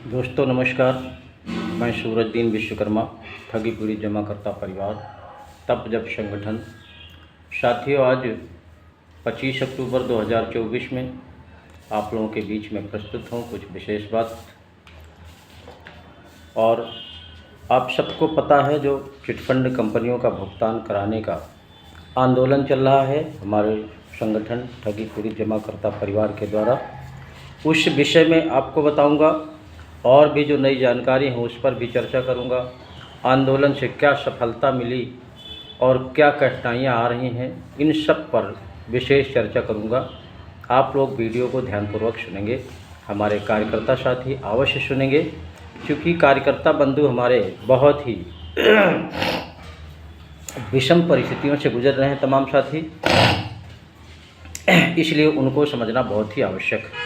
दोस्तों नमस्कार। मैं सूरजदीन विश्वकर्मा, ठगी पीड़ित जमाकर्ता परिवार तप जप संगठन। साथियों, आज 25 अक्टूबर 2024 में आप लोगों के बीच में प्रस्तुत हूँ कुछ विशेष बात। और आप सबको पता है, जो चिटफंड कंपनियों का भुगतान कराने का आंदोलन चल रहा है हमारे संगठन ठगी पीड़ित जमाकर्ता परिवार के द्वारा, उस विषय में आपको बताऊंगा। और भी जो नई जानकारी है उस पर भी चर्चा करूंगा। आंदोलन से क्या सफलता मिली और क्या कठिनाइयां आ रही हैं, इन सब पर विशेष चर्चा करूंगा। आप लोग वीडियो को ध्यानपूर्वक सुनेंगे, हमारे कार्यकर्ता साथी अवश्य सुनेंगे, क्योंकि कार्यकर्ता बंधु हमारे बहुत ही विषम परिस्थितियों से गुजर रहे हैं तमाम साथी, इसलिए उनको समझना बहुत ही आवश्यक है।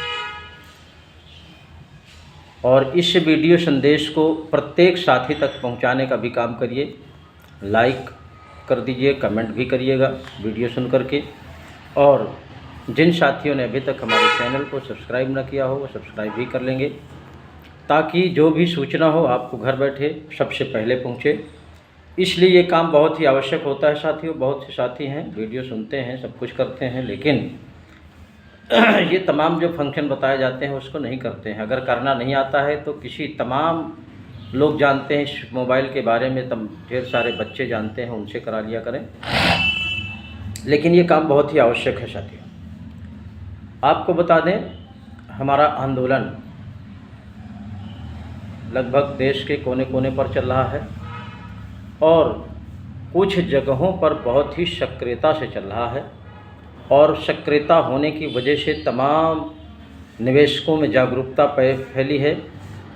और इस वीडियो संदेश को प्रत्येक साथी तक पहुंचाने का भी काम करिए। लाइक कर दीजिए, कमेंट भी करिएगा वीडियो सुन करके। और जिन साथियों ने अभी तक हमारे चैनल को सब्सक्राइब न किया हो वो सब्सक्राइब भी कर लेंगे, ताकि जो भी सूचना हो आपको घर बैठे सबसे पहले पहुंचे। इसलिए ये काम बहुत ही आवश्यक होता है साथियों। बहुत से साथी हैं, वीडियो सुनते हैं, सब कुछ करते हैं, लेकिन ये तमाम जो फंक्शन बताए जाते हैं उसको नहीं करते हैं। अगर करना नहीं आता है तो किसी तमाम लोग जानते हैं इस मोबाइल के बारे में, ढेर सारे बच्चे जानते हैं, उनसे करा लिया करें। लेकिन ये काम बहुत ही आवश्यक है साथियों। आपको बता दें, हमारा आंदोलन लगभग देश के कोने कोने पर चल रहा है और कुछ जगहों पर बहुत ही सक्रियता से चल रहा है। और सक्रियता होने की वजह से तमाम निवेशकों में जागरूकता फैली है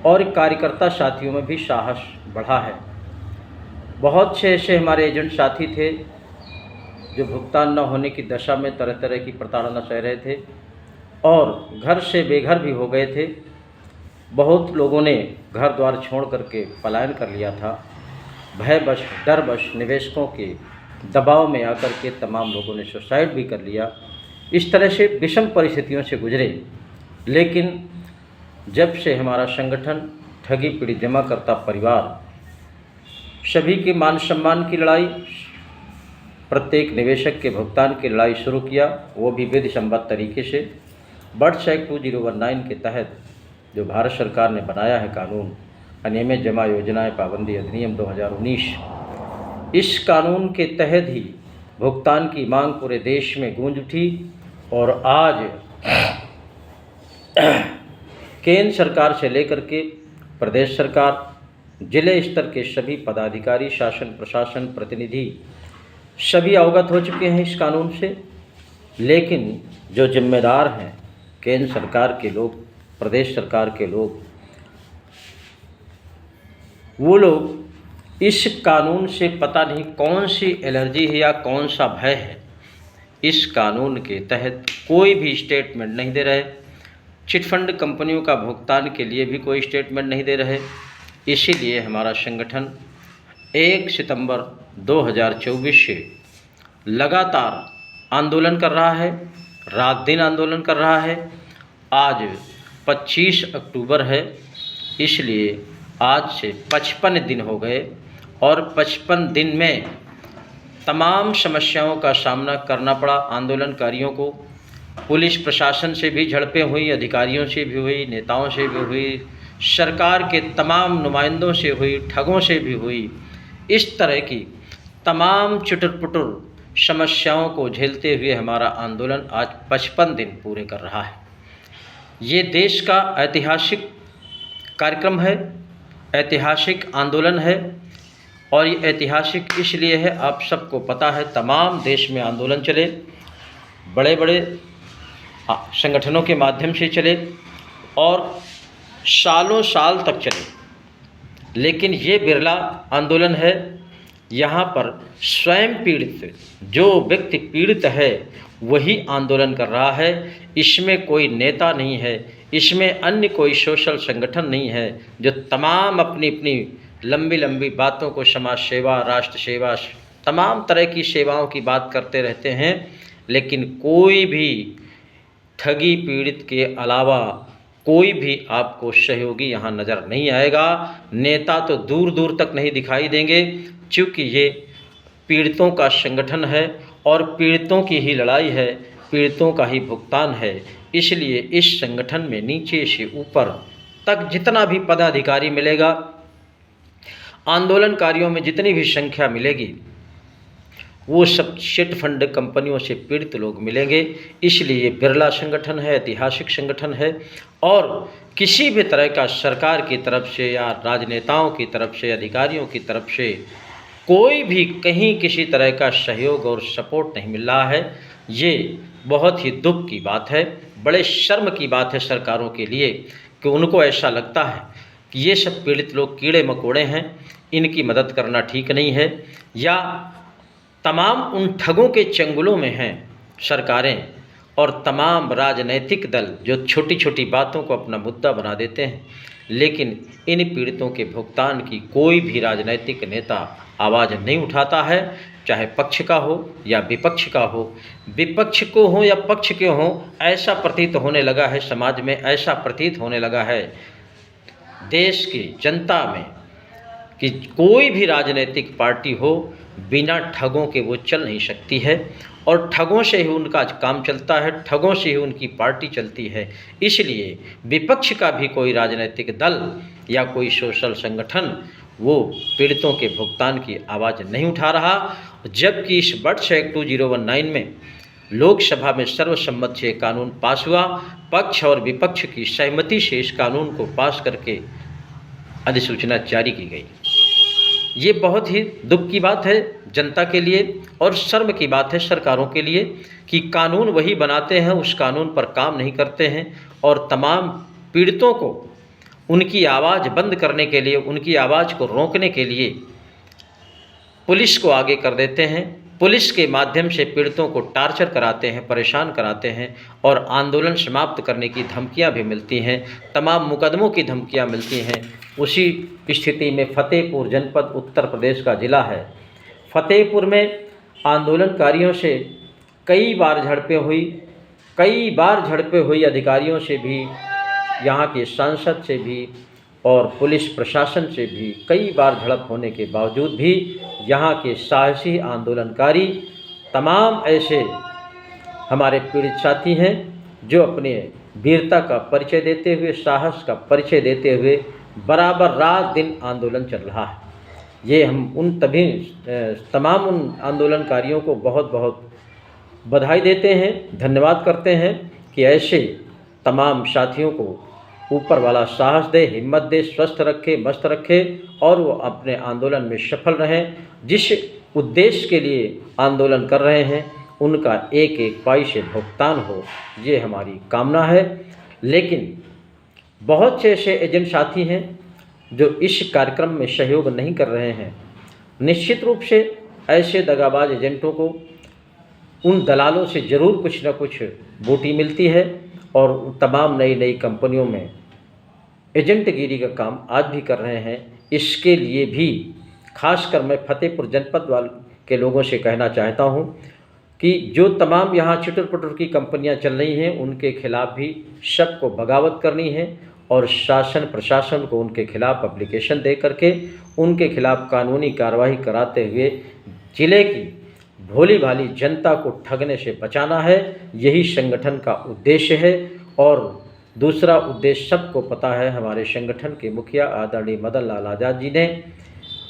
और कार्यकर्ता साथियों में भी साहस बढ़ा है। बहुत से ऐसे हमारे एजेंट साथी थे जो भुगतान न होने की दशा में तरह तरह की प्रताड़ना सह रहे थे और घर से बेघर भी हो गए थे। बहुत लोगों ने घर द्वार छोड़ करके पलायन कर लिया था। भयवश, डरवश निवेशकों के दबाव में आकर के तमाम लोगों ने सुसाइड भी कर लिया। इस तरह से विषम परिस्थितियों से गुजरे। लेकिन जब से हमारा संगठन ठगी पीड़ित जमाकर्ता परिवार सभी के मान सम्मान की लड़ाई, प्रत्येक निवेशक के भुगतान की लड़ाई शुरू किया, वो भी विधिसम्मत तरीके से बर्ड्स एक्ट 2019 के तहत जो भारत सरकार ने बनाया है कानून, अनियमित जमा योजनाएं पाबंदी अधिनियम 2019, इस कानून के तहत ही भुगतान की मांग पूरे देश में गूंज उठी। और आज केंद्र सरकार से लेकर के प्रदेश सरकार, जिले स्तर के सभी पदाधिकारी, शासन प्रशासन प्रतिनिधि सभी अवगत हो चुके हैं इस कानून से। लेकिन जो जिम्मेदार हैं, केंद्र सरकार के लोग, प्रदेश सरकार के लोग, वो लोग इस कानून से पता नहीं कौन सी एलर्जी है या कौन सा भय है, इस कानून के तहत कोई भी स्टेटमेंट नहीं दे रहे। चिटफंड कंपनियों का भुगतान के लिए भी कोई स्टेटमेंट नहीं दे रहे। इसीलिए हमारा संगठन 1 सितंबर 2024 से लगातार आंदोलन कर रहा है, रात दिन आंदोलन कर रहा है। आज 25 अक्टूबर है, इसलिए आज से 55 दिन हो गए और 55 दिन में तमाम समस्याओं का सामना करना पड़ा आंदोलनकारियों को। पुलिस प्रशासन से भी झड़पें हुई, अधिकारियों से भी हुई, नेताओं से भी हुई, सरकार के तमाम नुमाइंदों से हुई, ठगों से भी हुई। इस तरह की तमाम चुटुर-पुटुर समस्याओं को झेलते हुए हमारा आंदोलन आज 55 दिन पूरे कर रहा है। ये देश का ऐतिहासिक कार्यक्रम है, ऐतिहासिक आंदोलन है। और ये ऐतिहासिक इसलिए है, आप सबको पता है, तमाम देश में आंदोलन चले, बड़े बड़े संगठनों के माध्यम से चले और सालों साल तक चले। लेकिन ये बिरला आंदोलन है, यहाँ पर स्वयं पीड़ित, जो व्यक्ति पीड़ित है वही आंदोलन कर रहा है। इसमें कोई नेता नहीं है, इसमें अन्य कोई सोशल संगठन नहीं है, जो तमाम अपनी अपनी लंबी लंबी बातों को, समाज सेवा, राष्ट्र सेवा, तमाम तरह की सेवाओं की बात करते रहते हैं। लेकिन कोई भी ठगी पीड़ित के अलावा कोई भी आपको सहयोगी यहाँ नज़र नहीं आएगा। नेता तो दूर दूर तक नहीं दिखाई देंगे, क्योंकि ये पीड़ितों का संगठन है और पीड़ितों की ही लड़ाई है, पीड़ितों का ही भुगतान है। इसलिए इस संगठन में नीचे से ऊपर तक जितना भी पदाधिकारी मिलेगा, आंदोलनकारियों में जितनी भी संख्या मिलेगी, वो सब चिट फंड कंपनियों से पीड़ित लोग मिलेंगे। इसलिए बिरला संगठन है, ऐतिहासिक संगठन है और किसी भी तरह का सरकार की तरफ से या राजनेताओं की तरफ से, अधिकारियों की तरफ से कोई भी कहीं किसी तरह का सहयोग और सपोर्ट नहीं मिल रहा है। ये बहुत ही दुख की बात है, बड़े शर्म की बात है सरकारों के लिए कि उनको ऐसा लगता है कि ये सब पीड़ित लोग कीड़े मकोड़े हैं, इनकी मदद करना ठीक नहीं है, या तमाम उन ठगों के चंगुलों में हैं सरकारें और तमाम राजनैतिक दल जो छोटी छोटी बातों को अपना मुद्दा बना देते हैं। लेकिन इन पीड़ितों के भुगतान की कोई भी राजनैतिक नेता आवाज़ नहीं उठाता है, चाहे पक्ष का हो या विपक्ष का हो। विपक्ष को हो या पक्ष के हो, ऐसा प्रतीत होने लगा है समाज में, ऐसा प्रतीत होने लगा है देश की जनता में कि कोई भी राजनीतिक पार्टी हो, बिना ठगों के वो चल नहीं सकती है और ठगों से ही उनका काम चलता है, ठगों से ही उनकी पार्टी चलती है। इसलिए विपक्ष का भी कोई राजनीतिक दल या कोई सोशल संगठन वो पीड़ितों के भुगतान की आवाज़ नहीं उठा रहा। जबकि इस वर्ष एक्ट 2019 में लोकसभा में सर्वसम्मत से कानून पास हुआ, पक्ष और विपक्ष की सहमति से इस कानून को पास करके अधिसूचना जारी की गई। ये बहुत ही दुख की बात है जनता के लिए और शर्म की बात है सरकारों के लिए कि कानून वही बनाते हैं, उस कानून पर काम नहीं करते हैं और तमाम पीड़ितों को उनकी आवाज़ बंद करने के लिए, उनकी आवाज़ को रोकने के लिए पुलिस को आगे कर देते हैं। पुलिस के माध्यम से पीड़ितों को टार्चर कराते हैं, परेशान कराते हैं और आंदोलन समाप्त करने की धमकियां भी मिलती हैं, तमाम मुकदमों की धमकियां मिलती हैं। उसी स्थिति में फतेहपुर जनपद उत्तर प्रदेश का ज़िला है। फतेहपुर में आंदोलनकारियों से कई बार झड़पें हुई अधिकारियों से भी, यहाँ के सांसद से भी और पुलिस प्रशासन से भी कई बार झड़प होने के बावजूद भी यहाँ के साहसी आंदोलनकारी, तमाम ऐसे हमारे पीड़ित साथी हैं जो अपने वीरता का परिचय देते हुए, साहस का परिचय देते हुए बराबर रात दिन आंदोलन चल रहा है। ये हम उन तमाम उन आंदोलनकारियों को बहुत बहुत बधाई देते हैं, धन्यवाद करते हैं कि ऐसे तमाम साथियों को ऊपर वाला साहस दे, हिम्मत दे, स्वस्थ रखे, मस्त रखे और वो अपने आंदोलन में सफल रहें। जिस उद्देश्य के लिए आंदोलन कर रहे हैं उनका एक एक पैसे भुगतान हो, ये हमारी कामना है। लेकिन बहुत से ऐसे एजेंट साथी हैं जो इस कार्यक्रम में सहयोग नहीं कर रहे हैं। निश्चित रूप से ऐसे दगाबाज एजेंटों को, उन दलालों से ज़रूर कुछ न कुछ बूटी मिलती है और तमाम नई नई कंपनियों में एजेंटगिरी का काम आज भी कर रहे हैं। इसके लिए भी खासकर मैं फतेहपुर जनपद वाले के लोगों से कहना चाहता हूं कि जो तमाम यहाँ चिटर पुटर की कंपनियां चल रही हैं उनके खिलाफ भी सबको बगावत करनी है और शासन प्रशासन को उनके खिलाफ एप्लीकेशन दे करके उनके खिलाफ कानूनी कार्रवाई कराते हुए जिले की भोली भाली जनता को ठगने से बचाना है। यही संगठन का उद्देश्य है। और दूसरा उद्देश्य सबको पता है, हमारे संगठन के मुखिया आदरणीय मदन लाल आज़ाद जी ने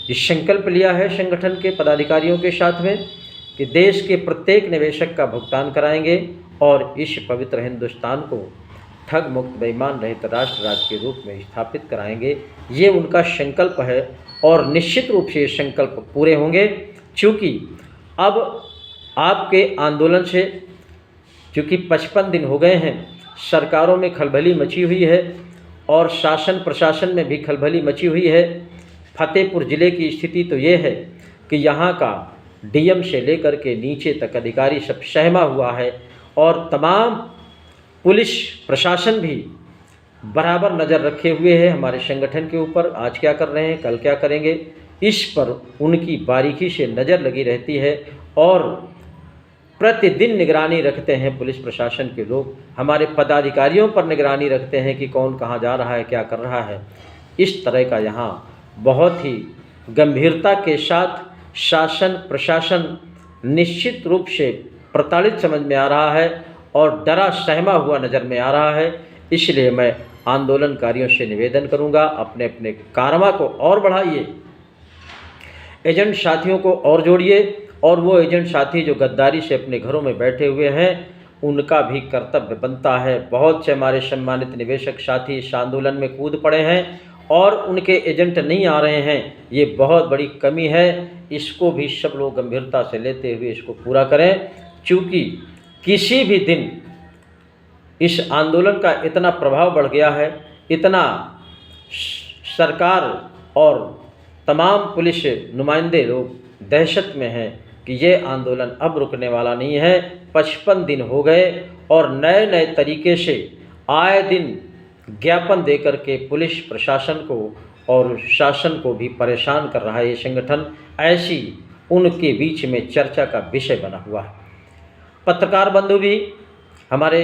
ये संकल्प लिया है संगठन के पदाधिकारियों के साथ में कि देश के प्रत्येक निवेशक का भुगतान कराएंगे और इस पवित्र हिंदुस्तान को ठग मुक्त बेईमान रहित राष्ट्र राज्य के रूप में स्थापित कराएंगे। ये उनका संकल्प है और निश्चित रूप से ये संकल्प पूरे होंगे। चूँकि अब आपके आंदोलन से चूँकि 55 दिन हो गए हैं, सरकारों में खलबली मची हुई है और शासन प्रशासन में भी खलबली मची हुई है। फतेहपुर ज़िले की स्थिति तो ये है कि यहाँ का डीएम से लेकर के नीचे तक अधिकारी सब सहमा हुआ है और तमाम पुलिस प्रशासन भी बराबर नज़र रखे हुए है हमारे संगठन के ऊपर। आज क्या कर रहे हैं, कल क्या करेंगे, इस पर उनकी बारीकी से नज़र लगी रहती है और प्रतिदिन निगरानी रखते हैं पुलिस प्रशासन के लोग, हमारे पदाधिकारियों पर निगरानी रखते हैं कि कौन कहाँ जा रहा है, क्या कर रहा है। इस तरह का यहाँ बहुत ही गंभीरता के साथ शासन प्रशासन निश्चित रूप से प्रताड़ित समझ में आ रहा है और डरा सहमा हुआ नज़र में आ रहा है। इसलिए मैं आंदोलनकारियों से निवेदन करूंगा, अपने अपने कारवा को और बढ़ाइए, एजेंट साथियों को और जोड़िए, और वो एजेंट साथी जो गद्दारी से अपने घरों में बैठे हुए हैं उनका भी कर्तव्य बनता है। बहुत से हमारे सम्मानित निवेशक साथी इस आंदोलन में कूद पड़े हैं और उनके एजेंट नहीं आ रहे हैं, ये बहुत बड़ी कमी है। इसको भी सब लोग गंभीरता से लेते हुए इसको पूरा करें, क्योंकि किसी भी दिन इस आंदोलन का इतना प्रभाव बढ़ गया है, इतना सरकार और तमाम पुलिस नुमाइंदे लोग दहशत में हैं कि ये आंदोलन अब रुकने वाला नहीं है। 55 दिन हो गए और नए नए तरीके से आए दिन ज्ञापन देकर के पुलिस प्रशासन को और शासन को भी परेशान कर रहा है ये संगठन। ऐसी उनके बीच में चर्चा का विषय बना हुआ है। पत्रकार बंधु भी हमारे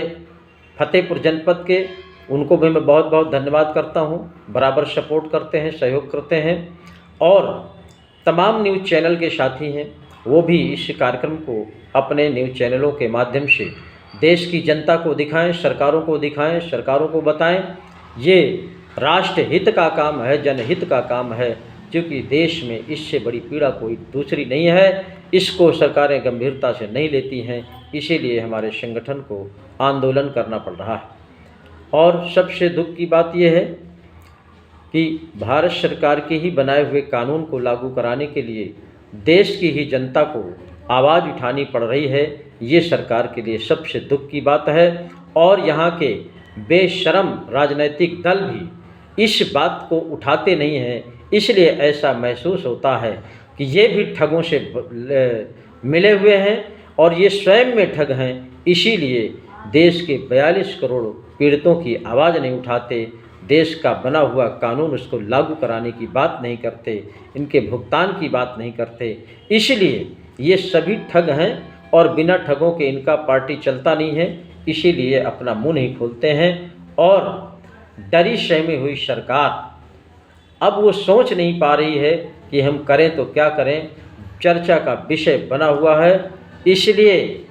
फतेहपुर जनपद के, उनको भी मैं बहुत बहुत धन्यवाद करता हूँ, बराबर सपोर्ट करते हैं, सहयोग करते हैं। और तमाम न्यूज़ चैनल के साथी हैं, वो भी इस कार्यक्रम को अपने न्यूज़ चैनलों के माध्यम से देश की जनता को दिखाएं, सरकारों को दिखाएं, सरकारों को बताएं ये राष्ट्र हित का काम है, जनहित का काम है, क्योंकि देश में इससे बड़ी पीड़ा कोई दूसरी नहीं है। इसको सरकारें गंभीरता से नहीं लेती हैं, इसीलिए हमारे संगठन को आंदोलन करना पड़ रहा है। और सबसे दुख की बात यह है कि भारत सरकार के ही बनाए हुए कानून को लागू कराने के लिए देश की ही जनता को आवाज़ उठानी पड़ रही है। ये सरकार के लिए सबसे दुख की बात है। और यहाँ के बेशरम राजनीतिक दल भी इस बात को उठाते नहीं हैं, इसलिए ऐसा महसूस होता है कि ये भी ठगों से मिले हुए हैं और ये स्वयं में ठग हैं। इसीलिए देश के 42 करोड़ पीड़ितों की आवाज़ नहीं उठाते, देश का बना हुआ कानून उसको लागू कराने की बात नहीं करते, इनके भुगतान की बात नहीं करते। इसलिए ये सभी ठग हैं और बिना ठगों के इनका पार्टी चलता नहीं है, इसीलिए अपना मुंह नहीं खोलते हैं। और डरी सहमी हुई सरकार अब वो सोच नहीं पा रही है कि हम करें तो क्या करें, चर्चा का विषय बना हुआ है। इसलिए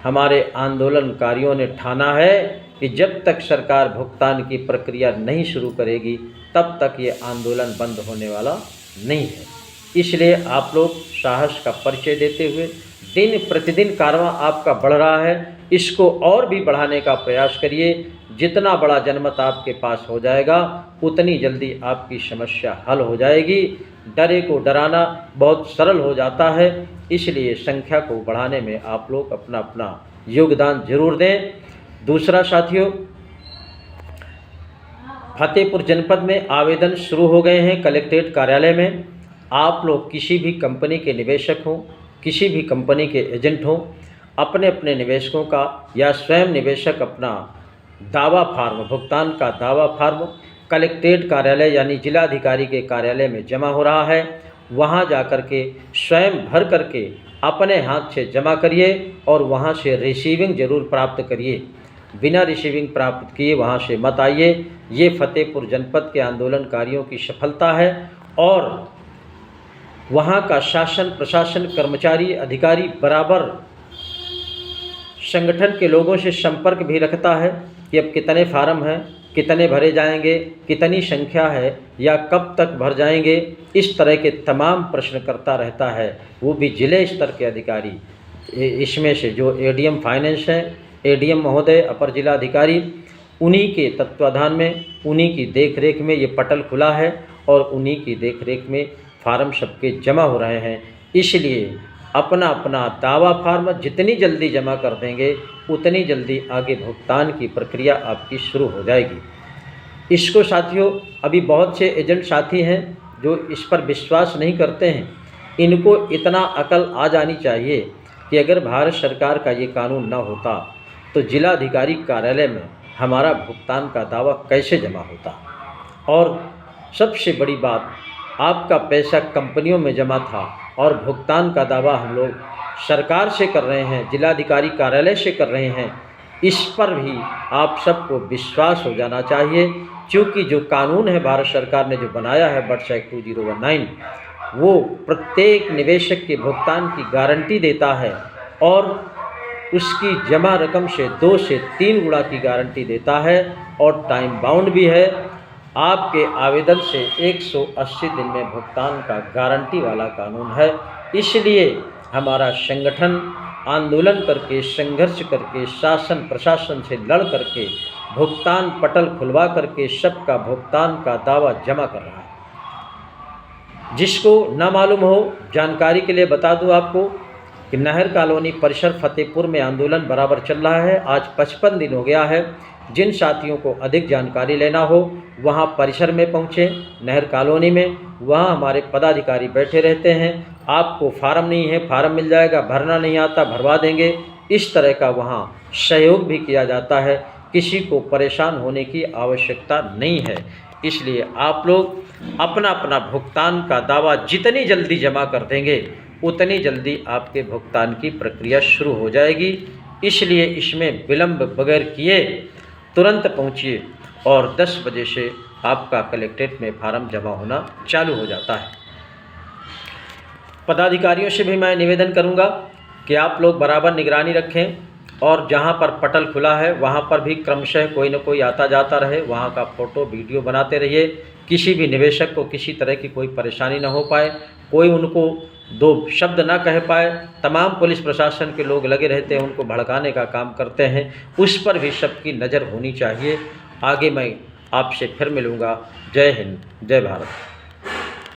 हमारे आंदोलनकारियों ने ठाना है कि जब तक सरकार भुगतान की प्रक्रिया नहीं शुरू करेगी तब तक ये आंदोलन बंद होने वाला नहीं है। इसलिए आप लोग साहस का परिचय देते हुए दिन प्रतिदिन कारवां आपका बढ़ रहा है, इसको और भी बढ़ाने का प्रयास करिए। जितना बड़ा जनमत आपके पास हो जाएगा उतनी जल्दी आपकी समस्या हल हो जाएगी। डरे को डराना बहुत सरल हो जाता है, इसलिए संख्या को बढ़ाने में आप लोग अपना अपना योगदान जरूर दें। दूसरा साथियों, फतेहपुर जनपद में आवेदन शुरू हो गए हैं कलेक्ट्रेट कार्यालय में। आप लोग किसी भी कंपनी के निवेशक हों, किसी भी कंपनी के एजेंट हों, अपने अपने निवेशकों का या स्वयं निवेशक अपना दावा फार्म, भुगतान का दावा फार्म कलेक्ट्रेट कार्यालय यानी जिलाधिकारी के कार्यालय में जमा हो रहा है। वहां जाकर के स्वयं भर करके अपने हाथ से जमा करिए और वहां से रिसीविंग ज़रूर प्राप्त करिए। बिना रिसीविंग प्राप्त किए वहां से मत आइए। ये फतेहपुर जनपद के आंदोलनकारियों की सफलता है और वहां का शासन प्रशासन कर्मचारी अधिकारी बराबर संगठन के लोगों से संपर्क भी रखता है कि अब कितने फार्म हैं, कितने भरे जाएंगे, कितनी संख्या है या कब तक भर जाएंगे, इस तरह के तमाम प्रश्न करता रहता है। वो भी जिले स्तर के अधिकारी, इसमें से जो एडीएम फाइनेंस हैं, एडीएम महोदय, अपर जिलाधिकारी, उन्हीं के तत्वाधान में, उन्हीं की देखरेख में ये पटल खुला है और उन्हीं की देखरेख में फार्म सबके जमा हो रहे हैं। इसलिए अपना अपना दावा फार्म जितनी जल्दी जमा कर देंगे उतनी जल्दी आगे भुगतान की प्रक्रिया आपकी शुरू हो जाएगी। इसको साथियों, अभी बहुत से एजेंट साथी हैं जो इस पर विश्वास नहीं करते हैं। इनको इतना अकल आ जानी चाहिए कि अगर भारत सरकार का ये कानून ना होता तो जिलाधिकारी कार्यालय में हमारा भुगतान का दावा कैसे जमा होता। और सबसे बड़ी बात, आपका पैसा कंपनियों में जमा था और भुगतान का दावा हम लोग सरकार से कर रहे हैं, जिलाधिकारी कार्यालय से कर रहे हैं, इस पर भी आप सबको विश्वास हो जाना चाहिए, क्योंकि जो कानून है भारत सरकार ने जो बनाया है बर्ड्स एक्ट 2019, वो प्रत्येक निवेशक के भुगतान की गारंटी देता है और उसकी जमा रकम से 2 से 3 गुना की गारंटी देता है और टाइम बाउंड भी है। आपके आवेदन से 180 दिन में भुगतान का गारंटी वाला कानून है। इसलिए हमारा संगठन आंदोलन करके, संघर्ष करके, शासन प्रशासन से लड़ करके, भुगतान पटल खुलवा करके सबका भुगतान का दावा जमा कर रहा है। जिसको ना मालूम हो, जानकारी के लिए बता दूं आपको कि नहर कॉलोनी परिसर फतेहपुर में आंदोलन बराबर चल रहा है। आज 55 दिन हो गया है। जिन साथियों को अधिक जानकारी लेना हो वहां परिसर में पहुंचे, नहर कॉलोनी में, वहां हमारे पदाधिकारी बैठे रहते हैं। आपको फार्म नहीं है, फार्म मिल जाएगा, भरना नहीं आता भरवा देंगे। इस तरह का वहां सहयोग भी किया जाता है। किसी को परेशान होने की आवश्यकता नहीं है। इसलिए आप लोग अपना अपना भुगतान का दावा जितनी जल्दी जमा कर देंगे उतनी जल्दी आपके भुगतान की प्रक्रिया शुरू हो जाएगी। इसलिए इसमें विलंब बगैर किए तुरंत पहुंचिए और 10 बजे से आपका कलेक्ट्रेट में फार्म जमा होना चालू हो जाता है। पदाधिकारियों से भी मैं निवेदन करूंगा कि आप लोग बराबर निगरानी रखें और जहां पर पटल खुला है वहां पर भी क्रमशः कोई न कोई आता जाता रहे, वहां का फ़ोटो वीडियो बनाते रहिए। किसी भी निवेशक को किसी तरह की कोई परेशानी न हो पाए, कोई उनको 2 शब्द ना कह पाए। तमाम पुलिस प्रशासन के लोग लगे रहते हैं, उनको भड़काने का काम करते हैं, उस पर भी सबकी नज़र होनी चाहिए। आगे मैं आपसे फिर मिलूँगा। जय हिंद, जय भारत।